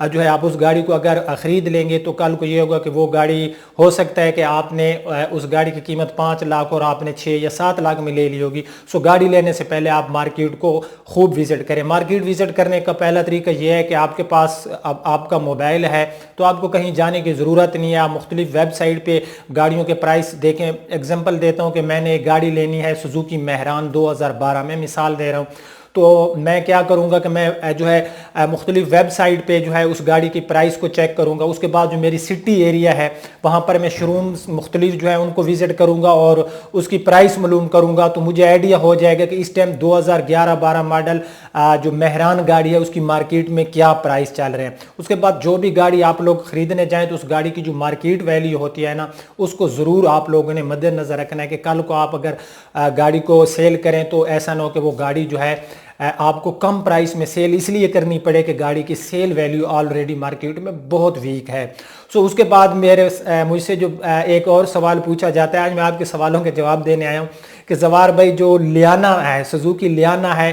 جو ہے آپ اس گاڑی کو اگر خرید لیں گے تو کل کو یہ ہوگا کہ وہ گاڑی ہو سکتا ہے کہ آپ نے اس گاڑی کی قیمت 5 لاکھ اور آپ نے 6 یا 7 لاکھ میں لے لی ہوگی. سو گاڑی لینے سے پہلے آپ مارکیٹ کو خوب وزٹ کریں. مارکیٹ وزٹ کرنے کا پہلا طریقہ یہ ہے کہ آپ کے پاس آپ کا موبائل ہے تو آپ کو کہیں جانے کی ضرورت نہیں ہے. آپ مختلف ویب سائٹ پہ گاڑیوں کے پرائس دیکھیں. اگزامپل دیتا ہوں کہ میں نے ایک گاڑی لینی ہے سوزوکی مہران 2012 میں، مثال دے رہا ہوں. تو میں کیا کروں گا کہ میں جو ہے مختلف ویب سائٹ پہ جو ہے اس گاڑی کی پرائس کو چیک کروں گا. اس کے بعد جو میری سٹی ایریا ہے وہاں پر میں شورومز مختلف جو ہے ان کو وزٹ کروں گا اور اس کی پرائس معلوم کروں گا. تو مجھے آئیڈیا ہو جائے گا کہ اس ٹائم 2011-12 ماڈل جو مہران گاڑی ہے اس کی مارکیٹ میں کیا پرائس چل رہے ہیں. اس کے بعد جو بھی گاڑی آپ لوگ خریدنے جائیں تو اس گاڑی کی جو مارکیٹ ویلیو ہوتی ہے نا اس کو ضرور آپ لوگوں نے مد نظر رکھنا ہے کہ کل کو آپ اگر گاڑی کو سیل کریں تو ایسا نہ ہو کہ وہ گاڑی جو ہے آپ کو کم پرائس میں سیل اس لیے کرنی پڑے کہ گاڑی کی سیل ویلیو آلریڈی مارکیٹ میں بہت ویک ہے. سو اس کے بعد مجھ سے جو ایک اور سوال پوچھا جاتا ہے، آج میں آپ کے سوالوں کے جواب دینے آیا ہوں کہ زوار بھائی جو لیانا ہے، سوزوکی لیانا ہے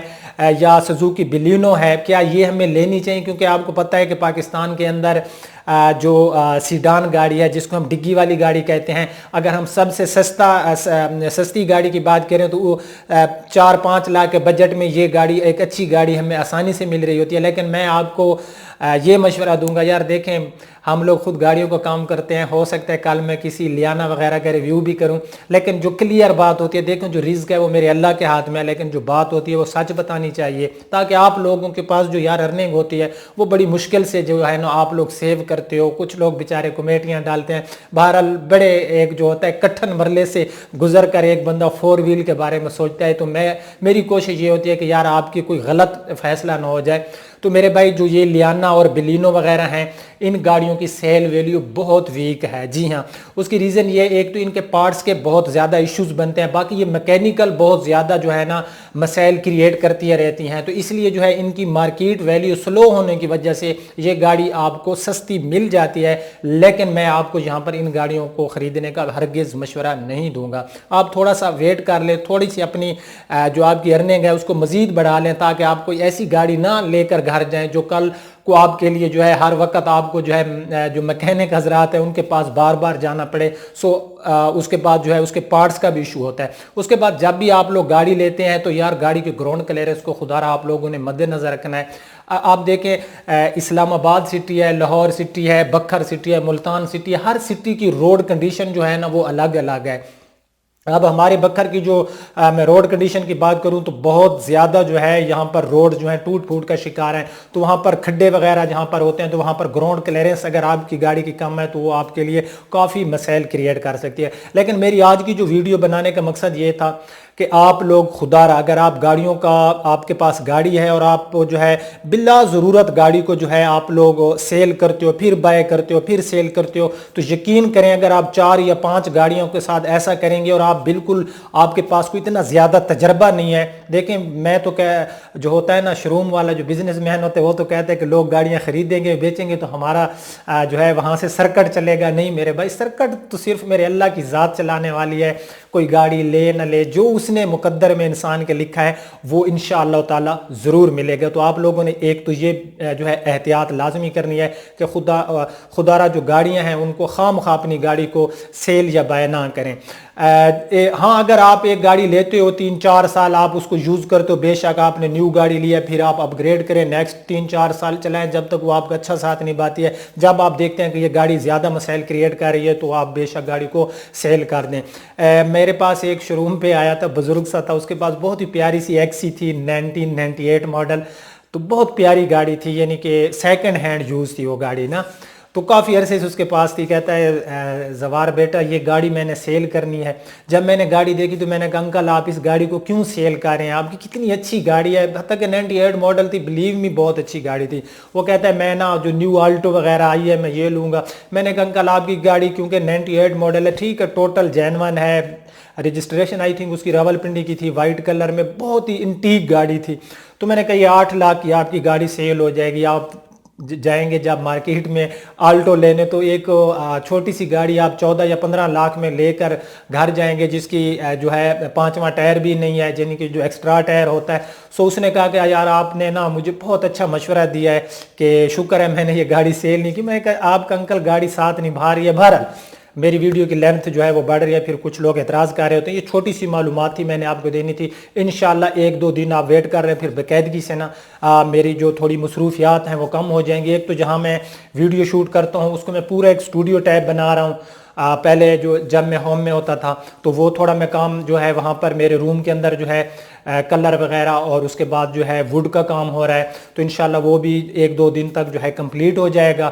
یا سوزوکی بلینو ہے، کیا یہ ہمیں لینی چاہیے؟ کیونکہ آپ کو پتہ ہے کہ پاکستان کے اندر جو سیڈان گاڑی ہے جس کو ہم ڈگی والی گاڑی کہتے ہیں، اگر ہم سب سے سستی گاڑی کی بات کریں تو وہ 4-5 لاکھ کے بجٹ میں یہ گاڑی ایک اچھی گاڑی ہمیں آسانی سے مل رہی ہوتی ہے. لیکن میں آپ کو یہ مشورہ دوں گا، یار دیکھیں ہم لوگ خود گاڑیوں کا کام کرتے ہیں، ہو سکتا ہے کل میں کسی لیانا وغیرہ کا ریویو بھی کروں، لیکن جو کلیئر بات ہوتی ہے، دیکھیں جو رزق ہے وہ میرے اللہ کے ہاتھ میں ہے، لیکن جو بات ہوتی ہے وہ سچ بتانی چاہیے تاکہ آپ لوگوں کے پاس جو یار ارننگ ہوتی ہے وہ بڑی مشکل سے جو ہے نا آپ لوگ سیو کرتے ہو. کچھ لوگ بیچارے کمیٹیاں ڈالتے ہیں. بہرحال بڑے ایک جو ہوتا ہے کٹھن مرلے سے گزر کر ایک بندہ 4 ویل کے بارے میں سوچتا ہے. تو میری کوشش یہ ہوتی ہے کہ یار آپ کی کوئی غلط فیصلہ نہ ہو جائے. تو میرے بھائی جو یہ لیانا اور بلینو وغیرہ ہیں ان گاڑیوں کی سیل ویلیو بہت ویک ہے. جی ہاں، اس کی ریزن یہ ایک تو ان کے پارٹس کے بہت زیادہ ایشوز بنتے ہیں، باقی یہ میکینیکل بہت زیادہ جو ہے نا مسائل کریٹ کرتی رہتی ہیں. تو اس لیے جو ہے ان کی مارکیٹ ویلیو سلو ہونے کی وجہ سے یہ گاڑی آپ کو سستی مل جاتی ہے. لیکن میں آپ کو یہاں پر ان گاڑیوں کو خریدنے کا ہرگز مشورہ نہیں دوں گا. آپ تھوڑا سا ویٹ کر لیں، تھوڑی سی اپنی جو آپ کی ارننگ ہے اس کو مزید بڑھا لیں تاکہ آپ کوئی ایسی گاڑی نہ لے کر گھر جائیں جو کل کو آپ کے لیے جو ہے ہر وقت آپ کو جو ہے جو میکینک حضرات ہیں ان کے پاس بار بار جانا پڑے. اس کے بعد جو ہے اس کے پارٹس کا بھی ایشو ہوتا ہے. اس کے بعد جب بھی آپ لوگ گاڑی لیتے ہیں تو یار گاڑی کے گراؤنڈ کلیئرنس کو خدا رہا آپ لوگوں نے مد نظر رکھنا ہے. آپ دیکھیں اسلام آباد سٹی ہے، لاہور سٹی ہے، بکھر سٹی ہے، ملتان سٹی ہے، ہر سٹی کی روڈ کنڈیشن جو ہے نا وہ الگ الگ ہے. اب ہمارے بکھر کی جو میں روڈ کنڈیشن کی بات کروں تو بہت زیادہ جو ہے یہاں پر روڈ جو ہیں ٹوٹ پھوٹ کا شکار ہیں. تو وہاں پر کھڈے وغیرہ جہاں پر ہوتے ہیں تو وہاں پر گراؤنڈ کلیئرنس اگر آپ کی گاڑی کی کم ہے تو وہ آپ کے لیے کافی مسائل کریٹ کر سکتی ہے. لیکن میری آج کی جو ویڈیو بنانے کا مقصد یہ تھا کہ آپ لوگ خدا را اگر آپ گاڑیوں کا آپ کے پاس گاڑی ہے اور آپ جو ہے بلا ضرورت گاڑی کو جو ہے آپ لوگ سیل کرتے ہو، پھر بائی کرتے ہو، پھر سیل کرتے ہو، تو یقین کریں اگر آپ 4 یا 5 گاڑیوں کے ساتھ ایسا کریں گے اور آپ بالکل آپ کے پاس کوئی اتنا زیادہ تجربہ نہیں ہے. دیکھیں میں تو جو ہوتا ہے نا شروم والا جو بزنس مین ہوتے ہیں وہ تو کہتے ہیں کہ لوگ گاڑیاں خریدیں گے بیچیں گے تو ہمارا جو ہے وہاں سے سرکٹ چلے گا. نہیں میرے بھائی، سرکٹ تو صرف میرے اللہ کی ذات چلانے والی ہے. کوئی گاڑی لے نہ لے، جو اس نے مقدر میں انسان کے لکھا ہے وہ انشاءاللہ تعالی ضرور ملے گا. تو آپ لوگوں نے ایک تو یہ جو ہے احتیاط لازمی کرنی ہے کہ خدا را جو گاڑیاں ہیں ان کو خواہ مخواہ اپنی گاڑی کو سیل یا بائے نہ کریں. ہاں اگر آپ ایک گاڑی لیتے ہو 3-4 سال آپ اس کو یوز کرتے ہو، بے شک آپ نے نیو گاڑی لی ہے، پھر آپ اپ گریڈ کریں، نیکسٹ 3-4 سال چلائیں جب تک وہ آپ کا اچھا ساتھ نبھاتی ہے. جب آپ دیکھتے ہیں کہ یہ گاڑی زیادہ مسائل کریٹ کر رہی ہے تو آپ بے شک گاڑی کو سیل کر دیں. میرے پاس ایک شو روم پہ آیا تھا بزرگ سا تھا، اس کے پاس بہت ہی پیاری سی ایکسی تھی 1998 ماڈل. تو بہت پیاری گاڑی تھی، یعنی کہ سیکنڈ ہینڈ یوز تھی وہ گاڑی نا. تو کافی عرصے سے اس کے پاس تھی. کہتا ہے زوار بیٹا یہ گاڑی میں نے سیل کرنی ہے. جب میں نے گاڑی دیکھی تو میں نے کہا انکل آپ اس گاڑی کو کیوں سیل کر رہے ہیں، آپ کی کتنی اچھی گاڑی ہے، حتیٰ کہ 98 ماڈل تھی، بلیو می بہت اچھی گاڑی تھی. وہ کہتا ہے میں نا جو نیو آلٹو وغیرہ آئی ہے میں یہ لوں گا. میں نے کہا انکل آپ کی گاڑی کیونکہ 98 ماڈل ہے، ٹھیک ہے ٹوٹل جینون ہے، رجسٹریشن آئی تھنک اس کی راولپنڈی کی تھی، وائٹ کلر میں بہت ہی انٹیک گاڑی تھی. تو میں نے کہا یہ 8 لاکھ کی آپ کی گاڑی سیل ہو جائے گی، آپ جائیں گے جب مارکیٹ میں آلٹو لینے، تو ایک چھوٹی سی گاڑی آپ 14 یا 15 لاکھ میں لے کر گھر جائیں گے، جس کی جو ہے 5واں ٹائر بھی نہیں ہے، یعنی کہ جو ایکسٹرا ٹائر ہوتا ہے. سو اس نے کہا کہ یار آپ نے نا مجھے بہت اچھا مشورہ دیا ہے کہ شکر ہے میں نے یہ گاڑی سیل نہیں کی. میں کہا آپ کا انکل گاڑی ساتھ نبھا رہی ہے. بہرحال میری ویڈیو کی لینتھ جو ہے وہ بڑھ رہی ہے، پھر کچھ لوگ اعتراض کر رہے ہوتے ہیں. یہ چھوٹی سی معلومات تھی، میں نے آپ کو دینی تھی. انشاءاللہ 1-2 دن آپ ویٹ کر رہے ہیں، پھر باقاعدگی سے نا میری جو تھوڑی مصروفیات ہیں وہ کم ہو جائیں گی. ایک تو جہاں میں ویڈیو شوٹ کرتا ہوں اس کو میں پورا ایک اسٹوڈیو ٹائپ بنا رہا ہوں. پہلے جب میں ہوم میں ہوتا تھا تو وہ تھوڑا میں کام جو ہے وہاں پر میرے روم کے اندر جو ہے کلر وغیرہ اور اس کے بعد جو ہے ووڈ کا کام ہو رہا ہے، تو انشاءاللہ وہ بھی 1-2 دن تک جو ہے کمپلیٹ ہو جائے گا.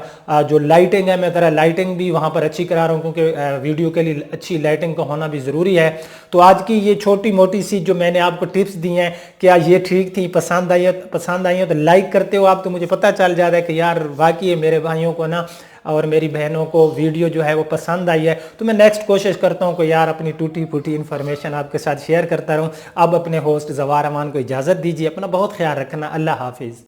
جو لائٹنگ ہے میں ذرا لائٹنگ بھی وہاں پر اچھی کرا رہا ہوں، کیونکہ ویڈیو کے لیے اچھی لائٹنگ کا ہونا بھی ضروری ہے. تو آج کی یہ چھوٹی موٹی سی جو میں نے آپ کو ٹپس دی ہیں، کیا یہ ٹھیک تھی؟ پسند آئی ہیں تو لائک کرتے ہو آپ تو مجھے پتہ چل جاتا ہے کہ یار واقعی میرے بھائیوں کو نا اور میری بہنوں کو ویڈیو جو ہے وہ پسند آئی ہے. تو میں نیکسٹ کوشش کرتا ہوں کہ یار اپنی ٹوٹی پھوٹی انفارمیشن آپ کے ساتھ شیئر کرتا رہوں. اب اپنے ہوسٹ زوار امان کو اجازت دیجیے، اپنا بہت خیال رکھنا. اللہ حافظ.